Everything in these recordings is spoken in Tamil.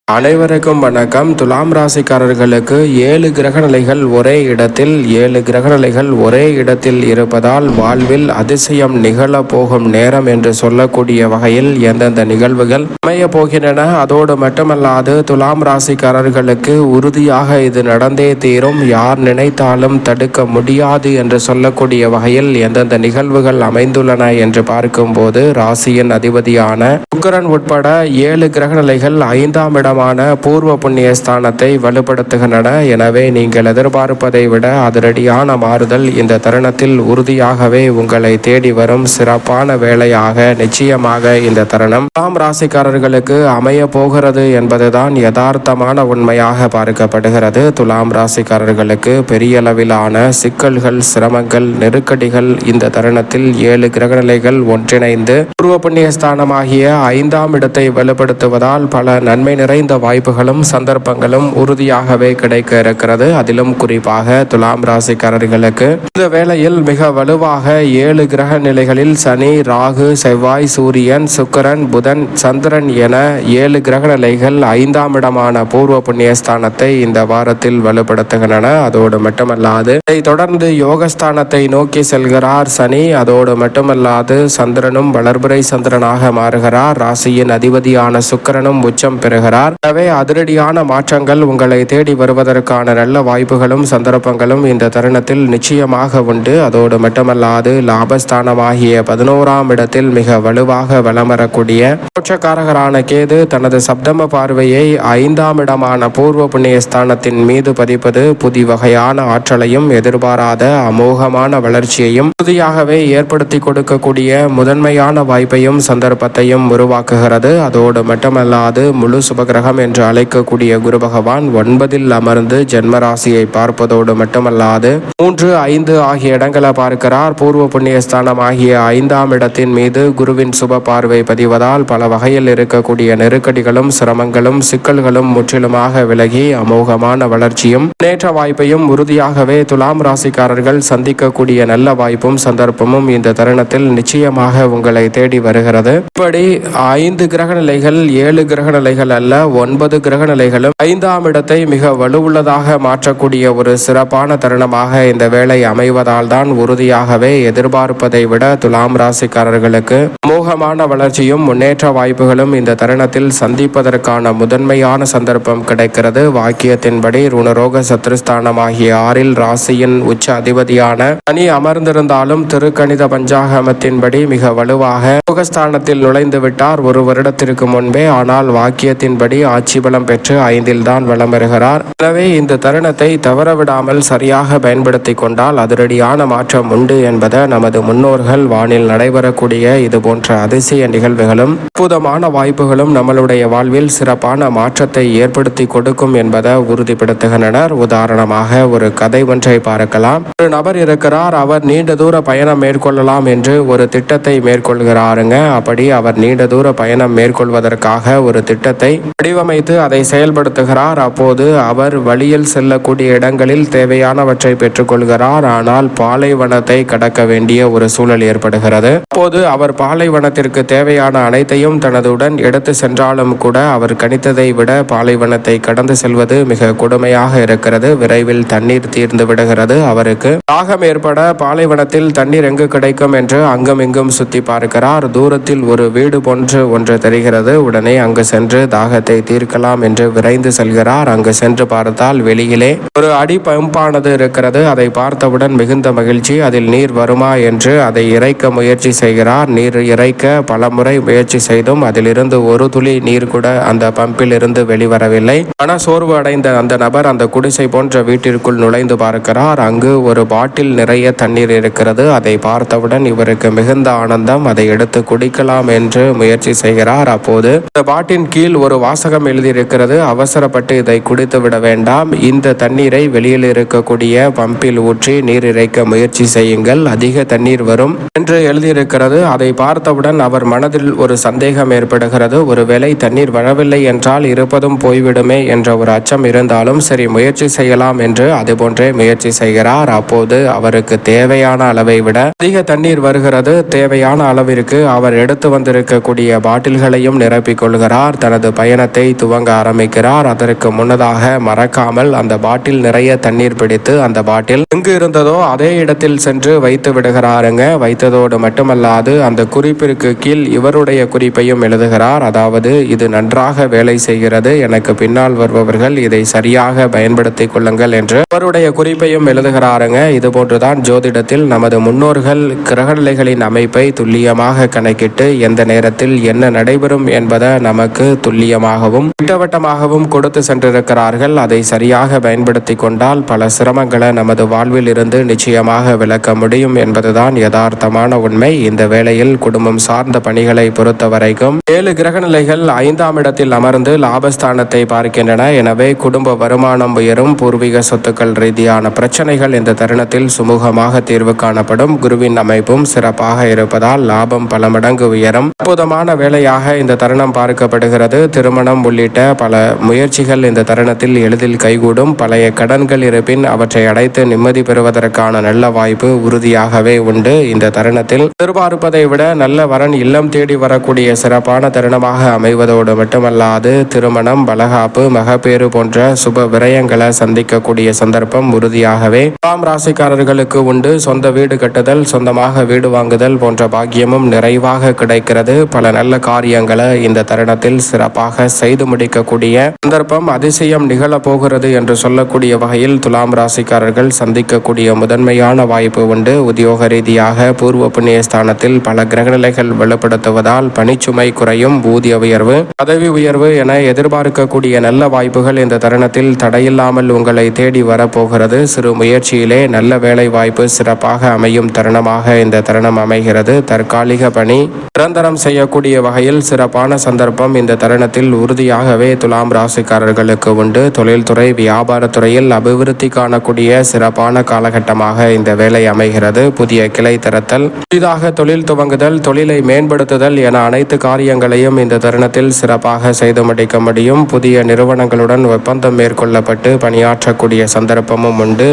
அனைவருக்கும் வணக்கம். துலாம் ராசிக்காரர்களுக்கு 7 கிரகநிலைகள் ஒரே இடத்தில் 7 கிரகநிலைகள் ஒரே இடத்தில் இருப்பதால் வாழ்வில் அதிசயம் நிகழ போகும் நேரம் என்று சொல்லக்கூடிய வகையில் எந்தெந்த நிகழ்வுகள் அமைய போகின்றன. அதோடு மட்டுமல்லாது துலாம் ராசிக்காரர்களுக்கு உறுதியாக இது நடந்தே தீரும், யார் நினைத்தாலும் தடுக்க முடியாது என்று சொல்லக்கூடிய வகையில் எந்தெந்த நிகழ்வுகள் அமைந்துள்ளன என்று பார்க்கும்போது, ராசியின் அதிபதியான சுக்கிரன் உட்பட 7 கிரகநிலைகள் 5ஆம் இடம் பூர்வ புண்ணிய ஸ்தானத்தை வலுப்படுத்துகின்றன. எனவே நீங்கள் எதிர்பார்ப்பதை விட அதிரடியான மாறுதல் இந்த தருணத்தில் உறுதியாகவே உங்களை தேடி வரும் சிறப்பான வேலையாக நிச்சயமாக இந்த தருணம் துலாம் ராசிக்காரர்களுக்கு அமைய போகிறது என்பதுதான் யதார்த்தமான உண்மையாக பார்க்கப்படுகிறது. துலாம் ராசிக்காரர்களுக்கு பெரிய அளவிலான சிக்கல்கள், சிரமங்கள், நெருக்கடிகள் இந்த தருணத்தில் 7 கிரகநிலைகள் ஒன்றிணைந்து பூர்வ புண்ணிய ஸ்தானமாகிய 5ஆம் இடத்தை வலுப்படுத்துவதால் பல நன்மை நிறைந்த வாய்ப்புகளும் சந்தர்ப்பங்களும் உறுதியாகவே கிடைக்க இருக்கிறது. அதிலும் குறிப்பாக துலாம் ராசிக்காரர்களுக்கு இந்த வேளையில் மிக வலுவாக 7 கிரக நிலைகளில் சனி, ராகு, செவ்வாய், சூரியன், சுக்கிரன், புதன், சந்திரன் என 7 கிரக நிலைகள் 5ஆம் இடமான பூர்வ புண்ணியஸ்தானத்தை இந்த வாரத்தில் வலுப்படுத்துகின்றன. அதோடு மட்டுமல்லாது இதை தொடர்ந்து யோகஸ்தானத்தை நோக்கி செல்கிறார் சனி. அதோடு மட்டுமல்லாது சந்திரனும் வளர்பிறை சந்திரனாக மாறுகிறார். ராசியின் அதிபதியான சுக்கிரனும் உச்சம் பெறுகிறார். எனவே அதிரடியான மாற்றங்கள் உங்களை தேடி வருவதற்கான நல்ல வாய்ப்புகளும் சந்தர்ப்பங்களும் இந்த தருணத்தில் நிச்சயமாக உண்டு. அதோடு மட்டுமல்லாது லாபஸ்தானமாகிய 11ஆம் இடத்தில் மிக வலுவாக வலம் வரக்கூடிய மோட்சக்காரகரான கேது தனது சப்தம பார்வையை 5ஆம் இடமான பூர்வ புண்ணிய ஸ்தானத்தின் மீது பதிப்பது புதிய வகையான ஆற்றலையும் எதிர்பாராத அமோகமான வளர்ச்சியையும் உறுதியாகவே ஏற்படுத்தி கொடுக்கக்கூடிய முதன்மையான வாய்ப்பையும் சந்தர்ப்பத்தையும் உருவாக்குகிறது. அதோடு மட்டுமல்லாது முழு சுபகிரகம் என்று அழைக்கக்கூடிய குரு பகவான் 9இல் அமர்ந்து ஜென்மராசியை பார்ப்பதோடு மட்டுமல்லாது 3, 5 ஆகிய இடங்களை பார்க்கிறார். பூர்வ புண்ணிய ஸ்தானம் ஆகிய 5ஆம் இடத்தின் மீது குருவின் சுப பார்வை பதிவதால் பல வகையில் இருக்கக்கூடிய நெருக்கடிகளும் சிரமங்களும் சிக்கல்களும் முற்றிலுமாக விலகி அமோகமான வளர்ச்சியும் முன்னேற்ற வாய்ப்பையும் உறுதியாகவே துலாம் ராசிக்காரர்கள் சந்திக்கக்கூடிய நல்ல வாய்ப்பும் சந்தர்ப்பமும் இந்த தருணத்தில் நிச்சயமாக உங்களை தேடி வருகிறது. இப்படி 5 கிரக நிலைகள் 7 கிரக நிலைகள் அல்ல 9 கிரக நிலைகளும் 5ஆம் இடத்தை மிக வலுவுள்ளதாக மாற்றக்கூடிய ஒரு சிறப்பான தருணமாக இந்த வேளை அமைவதால் தான் உறுதியாகவே எதிர்பார்ப்பதை விட துலாம் ராசிக்காரர்களுக்கு மோகமான வளர்ச்சியும் முன்னேற்ற வாய்ப்புகளும் இந்த தருணத்தில் சந்திப்பதற்கான முதன்மையான சந்தர்ப்பம் கிடைக்கிறது. வாக்கியத்தின்படி ருணரோக சத்ருஸ்தானமாகிய 6இல் ராசியின் உச்ச அதிபதியான சனி அமர்ந்திருந்தாலும் திருக்கணித பஞ்சாகமத்தின்படி மிக வலுவாக யோகஸ்தானத்தில் நுழைந்து விட்டார் ஒரு வருடத்திற்கு முன்பே. ஆனால் வாக்கியத்தின்படி ஆட்சி பலம் பெற்று 5இல் தான் வலம் வருகிறார். எனவே இந்த தருணத்தை தவறவிடாமல் சரியாக பயன்படுத்தி கொண்டால் அதிரடியான மாற்றம் உண்டு என்பதை நமது முன்னோர்கள் வானில் நடைபெறக்கூடிய இது போன்ற அதிசய நிகழ்வுகளும் அற்புதமான வாய்ப்புகளும் நம்மளுடைய வாழ்வில் சிறப்பான மாற்றத்தை ஏற்படுத்தி கொடுக்கும் என்பதை உறுதிப்படுத்துகின்றனர். உதாரணமாக ஒரு கதை ஒன்றை பார்க்கலாம். ஒரு நபர் இருக்கிறார். அவர் நீண்ட தூர பயணம் மேற்கொள்ளலாம் என்று ஒரு திட்டத்தை மேற்கொள்கிறாருங்க. அப்படி அவர் நீண்ட தூர பயணம் மேற்கொள்வதற்காக ஒரு திட்டத்தை வடிவமைத்து அதை செயல்படுத்துகிறார். அப்போது அவர் வழியில் செல்லக்கூடிய இடங்களில் தேவையானவற்றை பெற்றுக்கொள்கிறார். ஆனால் பாலைவனத்தை கடக்க வேண்டிய ஒரு சூழல் ஏற்படுகிறது. அப்போது அவர் பாலைவனத்திற்கு தேவையான அனைத்தையும் தனதுடன் எடுத்து சென்றாலும் கூட அவர் கணித்ததை விட பாலைவனத்தை கடந்து செல்வது மிக கொடுமையாக இருக்கிறது. விரைவில் தண்ணீர் தீர்ந்து விடுகிறது. அவருக்கு தாகம் ஏற்பட பாலைவனத்தில் தண்ணீர் எங்கு கிடைக்கும் என்று அங்கும் இங்கும் சுத்தி பார்க்கிறார். தூரத்தில் ஒரு வீடு போன்று ஒன்று தெரிகிறது. உடனே அங்கு சென்று தாகத்தை தீர்க்கலாம் என்று விரைந்து செல்கிறார். அங்கு சென்று பார்த்தால் வெளியிலே ஒரு அடி பம்பானது இருக்கிறது. அதை பார்த்தவுடன் மிகுந்த மகிழ்ச்சி. அதில் நீர் வருமா என்று அதை இறைக்க முயற்சி செய்கிறார். நீர் இறைக்க பல முறை முயற்சி செய்தும் அதிலிருந்து ஒரு துளி நீர் கூட அந்த பம்பில் இருந்து வெளிவரவில்லை. மன சோர்வு அடைந்த அந்த நபர் அந்த குடிசை போன்ற வீட்டிற்குள் நுழைந்து பார்க்கிறார். அங்கு ஒரு பாட்டில் நிறைய தண்ணீர் இருக்கிறது. அதை பார்த்தவுடன் இவருக்கு மிகுந்த ஆனந்தம். அதை எடுத்து குடிக்கலாம் என்று முயற்சி செய்கிறார். அப்போது இந்த பாட்டின் கீழ் ஒரு வாசகம் எழுதியிருக்கிறது. அவசரப்பட்டு இதை குடித்து விட வேண்டாம். இந்த தண்ணீரை வெளியில் இருக்கக்கூடிய பம்பில் ஊற்றி நீர் இறைக்க முயற்சி செய்யுங்கள். அதிக தண்ணீர் வரும் என்று எழுதியிருக்கிறது. அதை பார்த்தவுடன் அவர் மனதில் ஒரு சந்தேகம் ஏற்படுகிறது. ஒருவேளை தண்ணீர் வரவில்லை என்றால் இருப்பதும் போய்விடுமே என்ற ஒரு அச்சம் இருந்தாலும் சரி முயற்சி செய்யலாம் என்று அதுபோன்றே முயற்சி செய்கிறார். அப்போது அவருக்கு தேவையான அளவை விட அதிக தண்ணீர் வருகிறது. தேவையான அளவிற்கு அவர் எடுத்து வந்திருக்கக்கூடிய பாட்டில்களையும் நிரப்பிக் கொள்கிறார். தனது பயணத்தை பயணத்தை துவங்க ஆரம்பிக்கிறார். அதற்கு முன்னதாக மறக்காமல் அந்த பாட்டில் நிறைய தண்ணீர் பிடித்து அந்த பாட்டில் எங்கு இருந்ததோ அதே இடத்தில் சென்று வைத்து விடுகிறாருங்க. வைத்ததோடு மட்டுமல்லாது அந்த குறிப்பிற்கு கீழ் இவருடைய குறிப்பையும் எழுதுகிறார். அதாவது, இது நன்றாக வேலை செய்கிறது, எனக்கு பின்னால் வருபவர்கள் இதை சரியாக பயன்படுத்திக் கொள்ளுங்கள் என்று அவருடைய குறிப்பையும் எழுதுகிறாருங்க. இது போன்றுதான் ஜோதிடத்தில் நமது முன்னோர்கள் கிரகநிலைகளின் அமைப்பை துல்லியமாக கணக்கிட்டு எந்த நேரத்தில் என்ன நடைபெறும் என்பதை நமக்கு துல்லியமாகவும் திட்டவட்டமாகவும் கொடுத்து சென்றிருக்கிறார்கள். அதை சரியாக பயன்படுத்தி கொண்டால் பல சிரமங்களை நமது வாழ்வில் இருந்து நிச்சயமாக விளக்க முடியும் என்பதுதான் யதார்த்தமான உண்மை. இந்த வேளையில் குடும்பம் சார்ந்த பணிகளை பொறுத்த வரைக்கும் 7 கிரகநிலைகள் 5ஆம் இடத்தில் அமர்ந்து லாபஸ்தானத்தை பார்க்கின்றன. எனவே குடும்ப வருமானம் உயரும். பூர்வீக சொத்துக்கள் ரீதியான பிரச்சனைகள் இந்த தருணத்தில் சுமூகமாக தீர்வு காணப்படும். குருவின் அமைப்பும் சிறப்பாக இருப்பதால் லாபம் பல மடங்கு உயரும். அற்புதமான வேலையாக இந்த தருணம் பார்க்கப்படுகிறது. திருமணம் உள்ளிட்ட பல முயற்சிகள் இந்த தருணத்தில் எளிதில் கைகூடும். பழைய கடன்கள் இருப்பின் அவற்றை அடைத்து நிம்மதி பெறுவதற்கான நல்ல வாய்ப்பு உறுதியாகவே உண்டு. இந்த தருணத்தில் எதிர்பார்ப்பதை விட நல்ல வரன் இல்லம் தேடி வரக்கூடிய சிறப்பான தருணமாக அமைவதோடு மட்டுமல்லாது திருமணம், வளகாப்பு, மகப்பேறு போன்ற சுப விரயங்களை சந்திக்கக்கூடிய சந்தர்ப்பம் உறுதியாகவே துலாம் ராசிக்காரர்களுக்கு உண்டு. சொந்த வீடு கட்டுதல், சொந்தமாக வீடு வாங்குதல் போன்ற பாக்கியமும் நிறைவாக கிடைக்கிறது. பல நல்ல காரியங்களை இந்த தருணத்தில் சிறப்பாக செய்து முடிக்கக்கூடிய சந்தர்ப்பம் அதிசயம் நிகழப் போகிறது என்று சொல்லக்கூடிய வகையில் துலாம் ராசிக்காரர்கள் சந்திக்கக்கூடிய முதன்மையான வாய்ப்பு உண்டு. உத்தியோக ரீதியாக பூர்வ புண்ணிய ஸ்தானத்தில் பல கிரகநிலைகள் வெளிப்படுத்துவதால் பணிச்சுமை குறையும். ஊதிய உயர்வு, பதவி உயர்வு என எதிர்பார்க்கக்கூடிய நல்ல வாய்ப்புகள் இந்த தருணத்தில் தடையில்லாமல் உங்களை தேடி வரப்போகிறது. சிறு முயற்சியிலே நல்ல வேலை வாய்ப்பு சிறப்பாக அமையும் தருணமாக இந்த தருணம் அமைகிறது. தற்காலிக பணி நிரந்தரம் செய்யக்கூடிய வகையில் சிறப்பான சந்தர்ப்பம் இந்த தருணத்தில் உறுதியாகவே துலாம் ராசிக்காரர்களுக்கு உண்டு. தொழில்துறை, வியாபாரத்துறையில் அபிவிருத்தி காணக்கூடிய சிறப்பான காலகட்டமாக இந்த வேலை அமைகிறது. புதிய கிளை திறத்தல், புதிதாக தொழில் துவங்குதல், தொழிலை மேம்படுத்துதல் என அனைத்து காரியங்களையும் இந்த தருணத்தில் சிறப்பாக செய்து முடிக்க முடியும். புதிய நிறுவனங்களுடன் ஒப்பந்தம் மேற்கொள்ளப்பட்டு பணியாற்றக்கூடிய சந்தர்ப்பமும் உண்டு.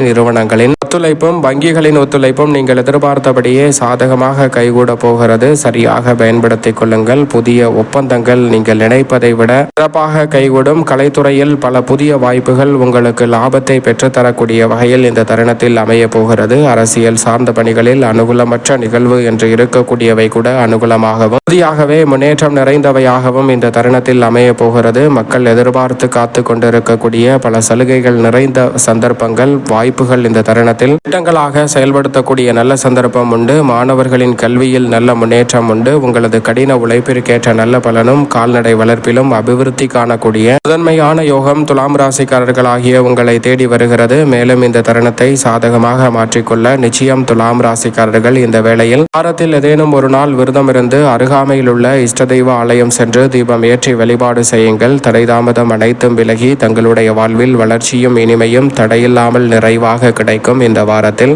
நிறுவனங்களின் ஒத்துழைப்பும் வங்கிகளின் ஒத்துழைப்பும் நீங்கள் எதிர்பார்த்தபடியே சாதகமாக கைகூட போகிறது. சரியாக பயன்படுத்திக் கொள்ளுங்கள். புதிய ஒப்பந்தங்கள் நீங்கள் நினைப்பதை விட சிறப்பாக கைகூடும். கலைத்துறையில் பல புதிய வாய்ப்புகள் உங்களுக்கு லாபத்தை பெற்றுத்தரக்கூடிய வகையில் இந்த தருணத்தில் அமைய போகிறது. அரசியல் சார்ந்த பணிகளில் அனுகூலமற்ற நிகழ்வு என்று இருக்கக்கூடியவை கூட அனுகூலமாகவும் உறுதியாகவே முன்னேற்றம் நிறைந்தவையாகவும் இந்த தருணத்தில் அமைய போகிறது. மக்கள் எதிர்பார்த்து காத்து கொண்டிருக்கக்கூடிய பல சலுகைகள் நிறைந்த சந்தர்ப்பங்கள், வாய்ப்புகள் இந்த தருணத்தில் திட்டங்களாக செயல்படுத்தக்கூடிய நல்ல சந்தர்ப்பம் உண்டு. மாணவர்களின் கல்வியில் நல்ல முன்னேற்றம் உண்டு. உங்களது கடின உழைப்பிற்கேற்ற நல்ல பலனும் கால்நடை வளர்ப்பிலும் அபிவிருத்தி காணக்கூடிய முதன்மையான யோகம் துலாம் ராசிக்காரர்களாகிய உங்களை தேடி வருகிறது. மேலும் இந்த தருணத்தை சாதகமாக மாற்றிக்கொள்ள நிச்சயம் துலாம் ராசிக்காரர்கள் இந்த வேளையில் வாரத்தில் ஏதேனும் ஒரு நாள் விரதம் இருந்து அருகாமையில் உள்ள இஷ்ட தெய்வ ஆலயம் சென்று தீபம் ஏற்றி வழிபாடு செய்யுங்கள். தடைதாமதம் அனைத்தும் விலகி தங்களுடைய வாழ்வில் வளர்ச்சியும் இனிமையும் தடையில்லாமல் நிறைவாக கிடைக்கும். இந்த வாரத்தில்